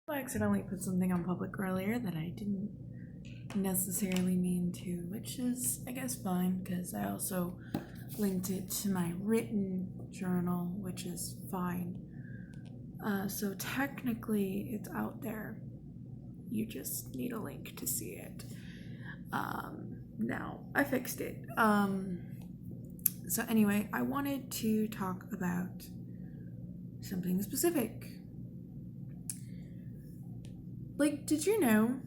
I accidentally put something on public earlier that I didn't necessarily mean to, which is, I guess, fine, because I also linked it to my written journal, which is fine. So technically, it's out there. You just need a link to see it. Now, I fixed it. So anyway, I wanted to talk about something specific. Like, did you know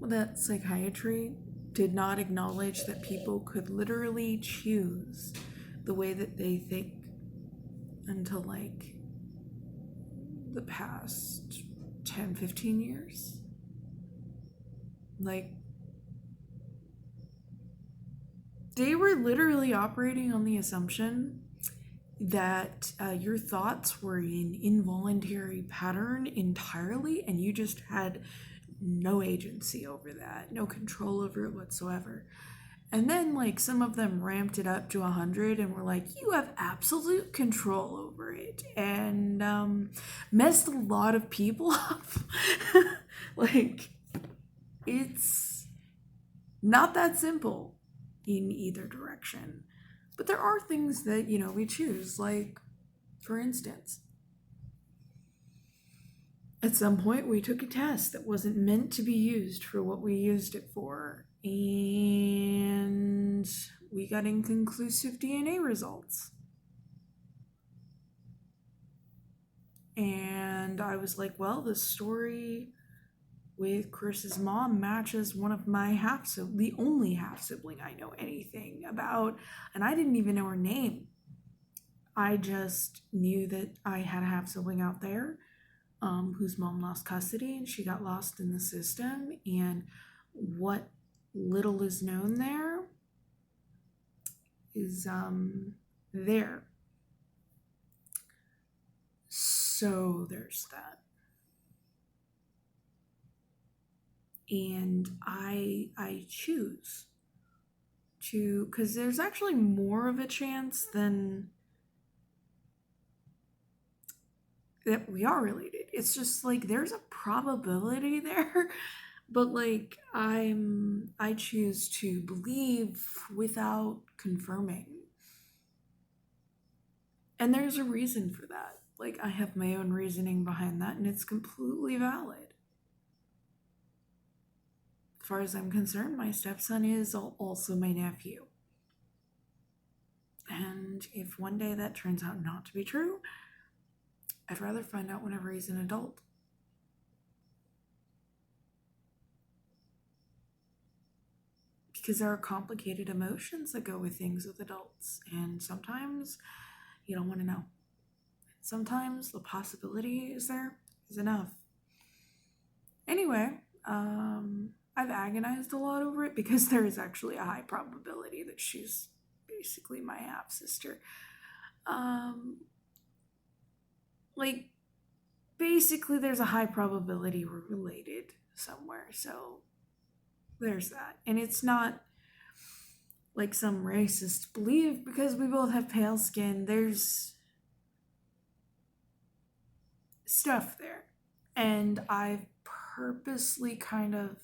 that psychiatry did not acknowledge that people could literally choose the way that they think until like the past 10, 15 years? Like, they were literally operating on the assumption that your thoughts were an involuntary pattern entirely, and you just had no agency over that, no control over it whatsoever. And then, like, some of them ramped it up to 100 and were like, you have absolute control over it, and messed a lot of people up. Like, it's not that simple in either direction. But there are things that, we choose. Like, for instance, at some point we took a test that wasn't meant to be used for what we used it for. And we got inconclusive DNA results. And I was like, well, the story with Chris's mom matches one of my the only half-sibling I know anything about, and I didn't even know her name. I just knew that I had a half-sibling out there whose mom lost custody, and she got lost in the system, and what little is known there is there. So there's that. And I choose to, because there's actually more of a chance than that we are related. It's just like there's a probability there, but like I choose to believe without confirming. And there's a reason for that. Like, I have my own reasoning behind that, and it's completely valid. As far as I'm concerned, my stepson is also my nephew. And if one day that turns out not to be true, I'd rather find out whenever he's an adult. Because there are complicated emotions that go with things with adults, and sometimes you don't want to know. Sometimes the possibility is there is enough. Anyway, I've agonized a lot over it because there is actually a high probability that she's basically my half-sister. Like, basically there's a high probability we're related somewhere, so there's that. And it's not like some racist belief because we both have pale skin. There's stuff there, and I've purposely kind of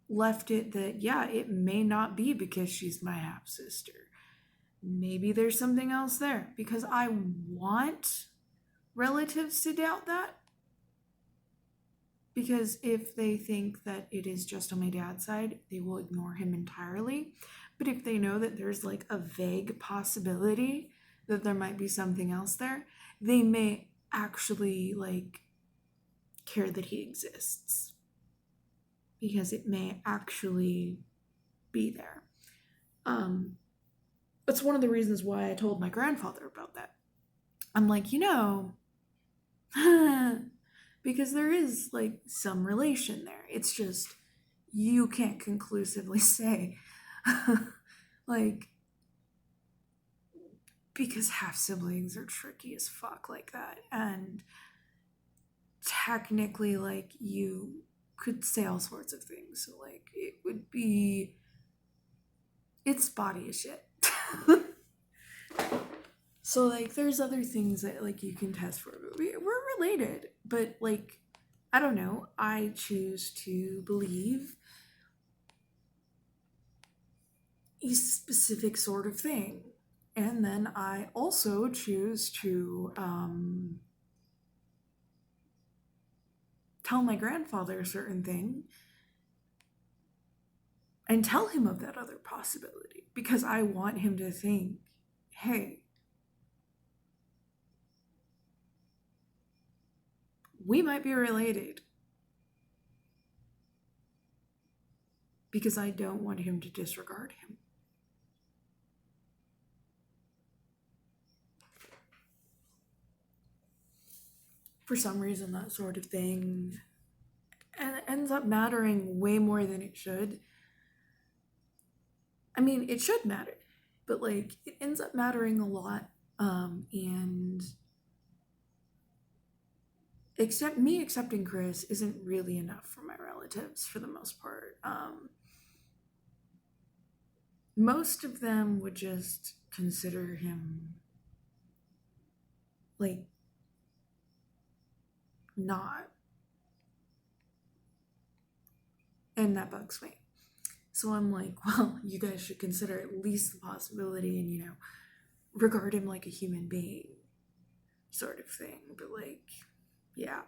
left it that, yeah, it may not be because she's my half-sister. Maybe there's something else there, because I want relatives to doubt that. Because if they think that it is just on my dad's side, they will ignore him entirely. But if they know that there's like a vague possibility that there might be something else there, they may actually like care that he exists, because it may actually be there. That's one of the reasons why I told my grandfather about that. I'm like, because there is like some relation there. It's just you can't conclusively say like, because half siblings are tricky as fuck like that, and technically like you could say all sorts of things, so like it would be, it's spotty as shit. So like there's other things that like you can test for. We're related, but like I don't know, I choose to believe a specific sort of thing. And then I also choose to tell my grandfather a certain thing and tell him of that other possibility because I want him to think, hey, we might be related. Because I don't want him to disregard him. For some reason, that sort of thing ends up mattering way more than it should. I mean, it should matter, but like it ends up mattering a lot. And me accepting Chris isn't really enough for my relatives for the most part. Most of them would just consider him like not, and that bugs me. So I'm like, well, you guys should consider at least the possibility and, regard him like a human being, sort of thing. But, like, yeah,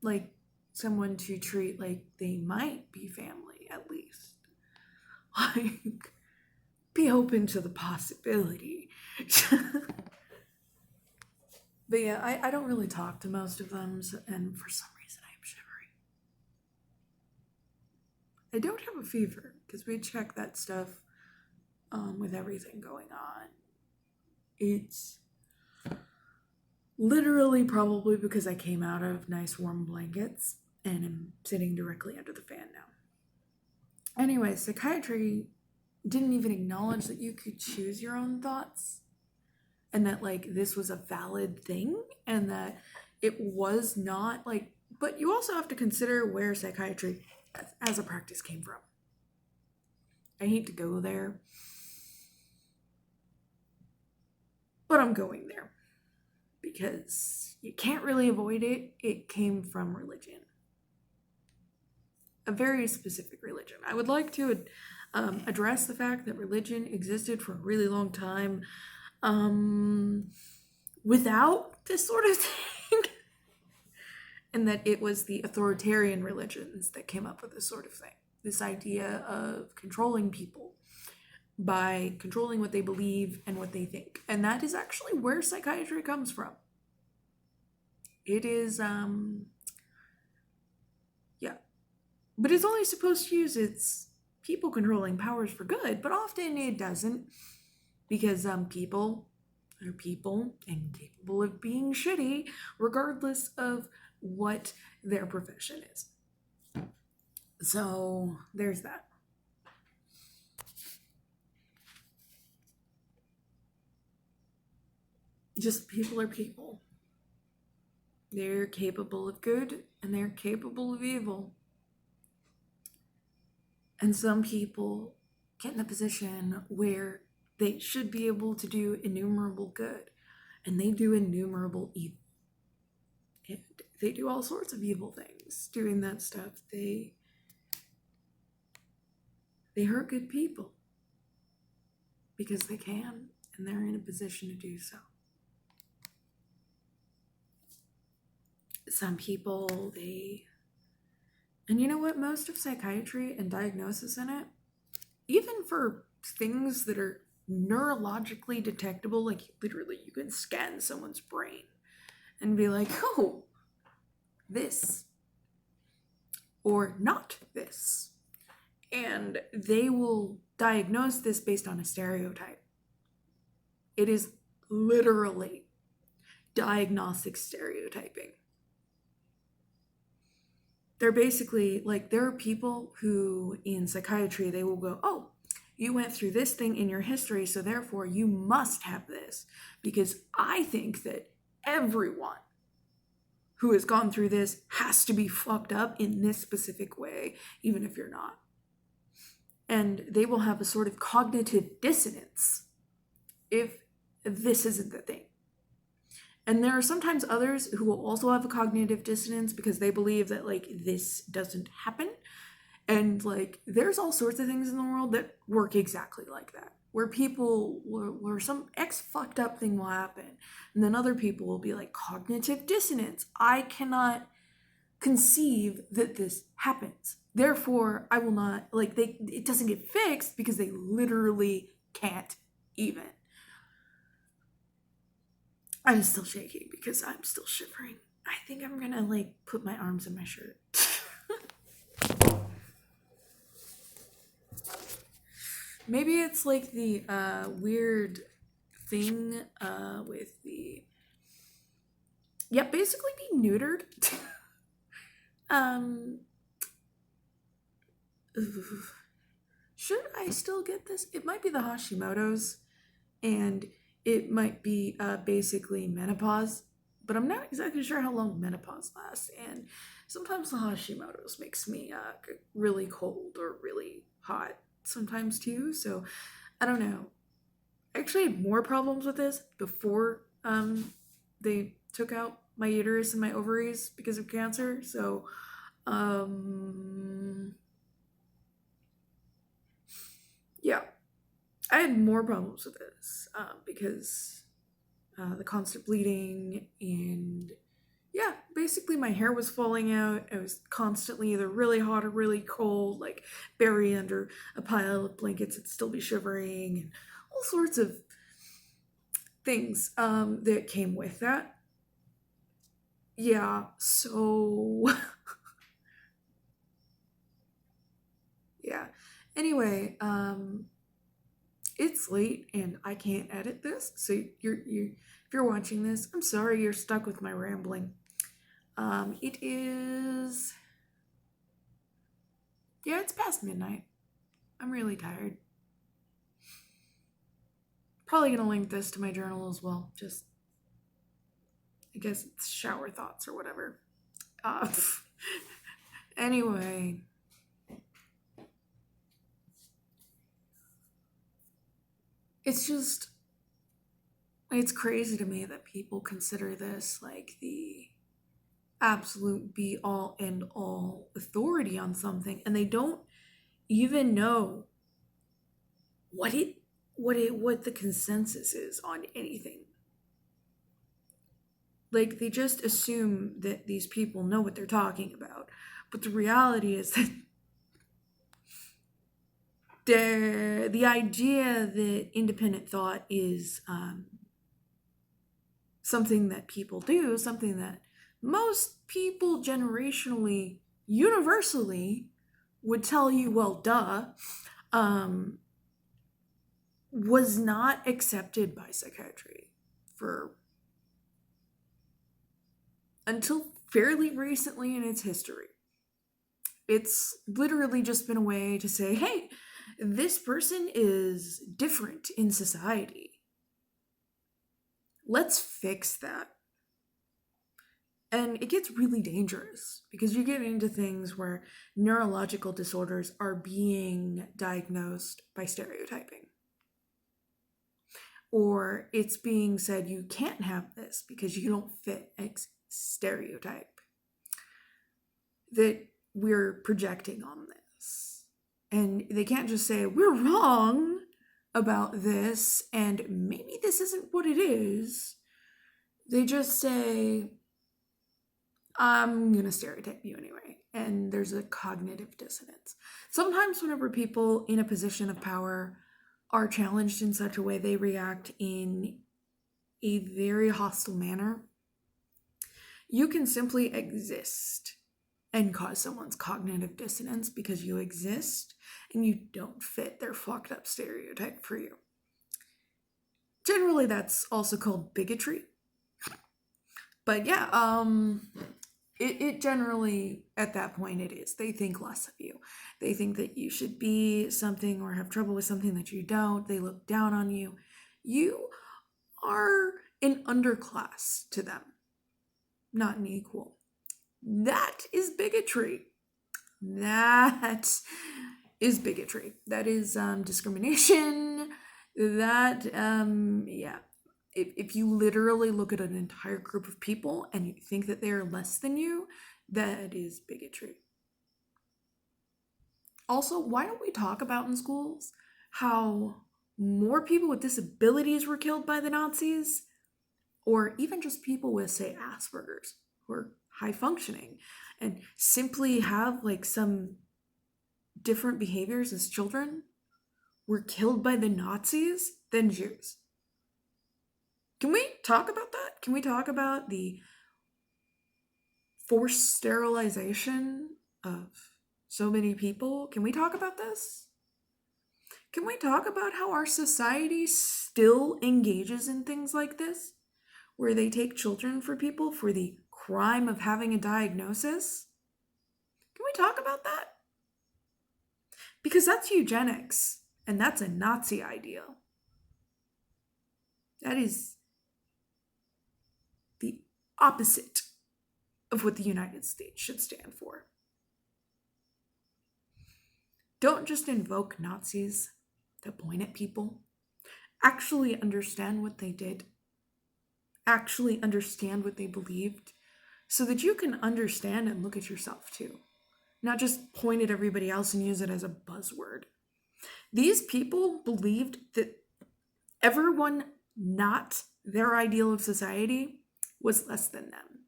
like someone to treat like they might be family, at least. Like, be open to the possibility. But yeah, I don't really talk to most of them, and for some reason I am shivering. I don't have a fever because we check that stuff with everything going on. It's literally probably because I came out of nice warm blankets and am sitting directly under the fan now. Anyway, psychiatry didn't even acknowledge that you could choose your own thoughts and that like this was a valid thing and that it was not like, but you also have to consider where psychiatry as a practice came from. I hate to go there, but I'm going there because you can't really avoid it. It came from religion, a very specific religion. I would like to address the fact that religion existed for a really long time without this sort of thing, and that it was the authoritarian religions that came up with this sort of thing. This idea of controlling people by controlling what they believe and what they think. And that is actually where psychiatry comes from. It is, yeah. But it's only supposed to use its people controlling powers for good, but often it doesn't because people are people and capable of being shitty regardless of what their profession is. So there's that. Just people are people. They're capable of good and they're capable of evil. And some people get in a position where they should be able to do innumerable good and they do innumerable evil. And they do all sorts of evil things doing that stuff. They hurt good people because they can and they're in a position to do so. Some people, and you know what? Most of psychiatry and diagnosis in it, even for things that are neurologically detectable, like literally you can scan someone's brain and be like, oh, this or not this. And they will diagnose this based on a stereotype. It is literally diagnostic stereotyping. They're basically like, there are people who in psychiatry, they will go, oh, you went through this thing in your history, so therefore you must have this, because I think that everyone who has gone through this has to be fucked up in this specific way, even if you're not. And they will have a sort of cognitive dissonance if this isn't the thing. And there are sometimes others who will also have a cognitive dissonance because they believe that like this doesn't happen. And like there's all sorts of things in the world that work exactly like that, where people where some fucked up thing will happen, and then other people will be like, cognitive dissonance, I cannot conceive that this happens, therefore I will not, like, it doesn't get fixed because they literally can't even. I'm still shaking because I'm still shivering. I think I'm gonna like put my arms in my shirt. Maybe it's like the weird thing with the, yeah, basically being neutered. Should I still get this? It might be the Hashimoto's, and it might be basically menopause, but I'm not exactly sure how long menopause lasts, and sometimes the Hashimoto's makes me really cold or really hot sometimes too, so I don't know. I actually had more problems with this before they took out my uterus and my ovaries because of cancer, so yeah, I had more problems with this because the constant bleeding, and yeah, basically my hair was falling out. I was constantly either really hot or really cold, like buried under a pile of blankets and still be shivering, and all sorts of things that came with that. Yeah, so yeah. Anyway, it's late and I can't edit this, so if you're watching this, I'm sorry you're stuck with my rambling. It is, yeah, it's past midnight. I'm really tired. Probably gonna link this to my journal as well. Just, I guess it's shower thoughts or whatever. Anyway. It's just, it's crazy to me that people consider this like the absolute be all end all authority on something, and they don't even know what the consensus is on anything. Like, they just assume that these people know what they're talking about, but the reality is that the idea that independent thought is something that people do, something that most people generationally, universally would tell you, well, duh, was not accepted by psychiatry for until fairly recently in its history. It's literally just been a way to say, hey, this person is different in society. Let's fix that. And it gets really dangerous because you get into things where neurological disorders are being diagnosed by stereotyping. Or it's being said you can't have this because you don't fit a stereotype that we're projecting on this. And they can't just say, we're wrong about this and maybe this isn't what it is. They just say, I'm going to stereotype you anyway. And there's a cognitive dissonance. Sometimes whenever people in a position of power are challenged in such a way, they react in a very hostile manner. You can simply exist and cause someone's cognitive dissonance because you exist and you don't fit their fucked up stereotype for you. Generally, that's also called bigotry. But yeah, it generally, at that point, it is. They think less of you. They think that you should be something or have trouble with something that you don't. They look down on you. You are an underclass to them, not an equal. That is bigotry. That is bigotry. That is discrimination. That, yeah. if you literally look at an entire group of people and you think that they are less than you, that is bigotry. Also, why don't we talk about in schools how more people with disabilities were killed by the Nazis, or even just people with, say, Asperger's, who are high functioning and simply have like some different behaviors as children, were killed by the Nazis than Jews? Can we talk about that? Can we talk about the forced sterilization of so many people? Can we talk about this? Can we talk about how our society still engages in things like this, where they take children for people for the crime of having a diagnosis? Can we talk about that? Because that's eugenics, and that's a Nazi ideal. That is the opposite of what the United States should stand for. Don't just invoke Nazis to point at people. Actually understand what they did. Actually understand what they believed, so that you can understand and look at yourself too. Not just point at everybody else and use it as a buzzword. These people believed that everyone not their ideal of society was less than them.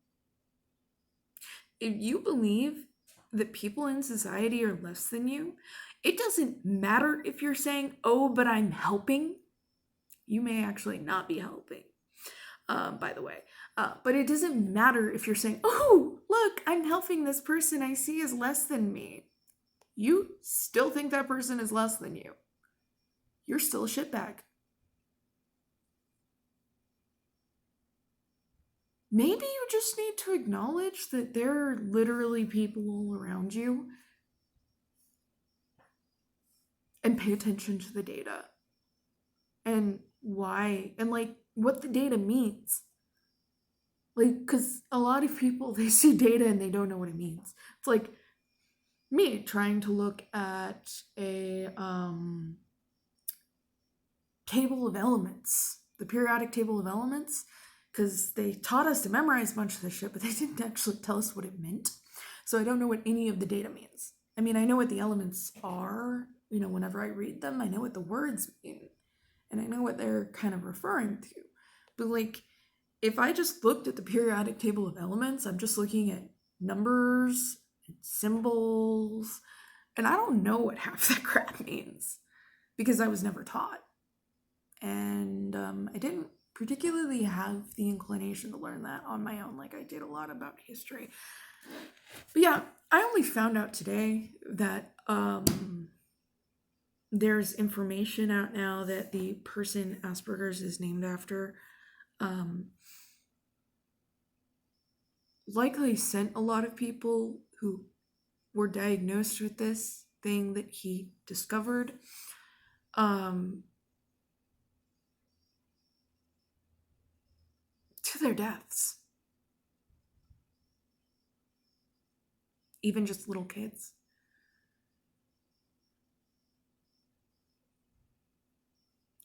If you believe that people in society are less than you, it doesn't matter if you're saying, oh, but I'm helping. You may actually not be helping, by the way. But it doesn't matter if you're saying, oh, look, I'm helping this person I see as less than me. You still think that person is less than you. You're still a shitbag. Maybe you just need to acknowledge that there are literally people all around you and pay attention to the data and why and like what the data means. Like, because a lot of people, they see data and they don't know what it means. It's like me trying to look at a table of elements, the periodic table of elements, because they taught us to memorize a bunch of this shit, but they didn't actually tell us what it meant. So I don't know what any of the data means. I mean, I know what the elements are, whenever I read them, I know what the words mean, and I know what they're kind of referring to. But like, if I just looked at the periodic table of elements, I'm just looking at numbers and symbols, and I don't know what half that crap means because I was never taught. And I didn't particularly have the inclination to learn that on my own like I did a lot about history. But yeah, I only found out today that there's information out now that the person Asperger's is named after likely sent a lot of people who were diagnosed with this thing that he discovered to their deaths. Even just little kids.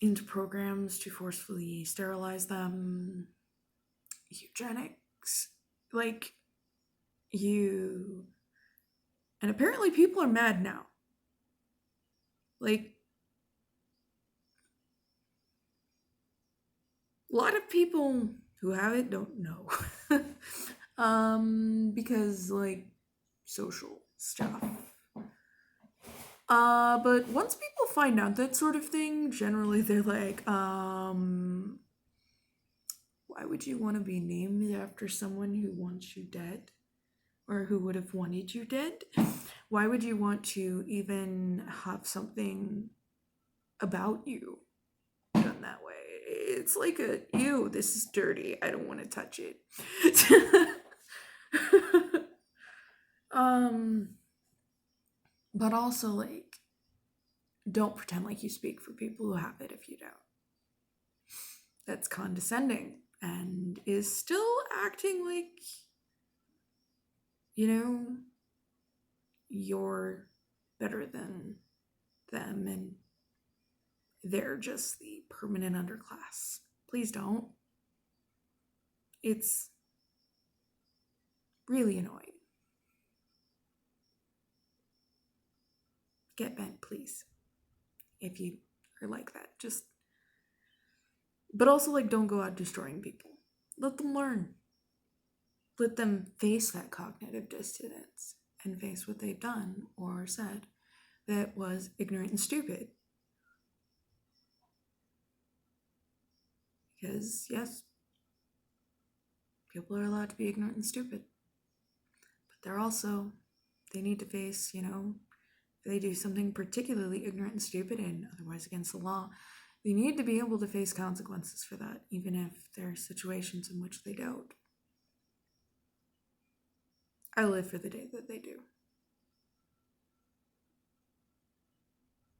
Into programs to forcefully sterilize them. Eugenics. Like, you... And apparently people are mad now. Like, a lot of people who have it don't know. Because, like, social stuff. But once people find out that sort of thing, generally they're like, why would you want to be named after someone who wants you dead? Or who would have wanted you dead? Why would you want to even have something about you done that way? It's like ew, this is dirty. I don't want to touch it. But also, like, don't pretend like you speak for people who have it if you don't. That's condescending and is still acting like, you're better than them and they're just the permanent underclass. Please don't. It's really annoying. Get bent, please. If you are like that. But also, like, don't go out destroying people. Let them learn. Let them face that cognitive dissonance and face what they've done or said that was ignorant and stupid. Because, yes, people are allowed to be ignorant and stupid. But they need to face, if they do something particularly ignorant and stupid and otherwise against the law, they need to be able to face consequences for that, even if there are situations in which they don't. I live for the day that they do.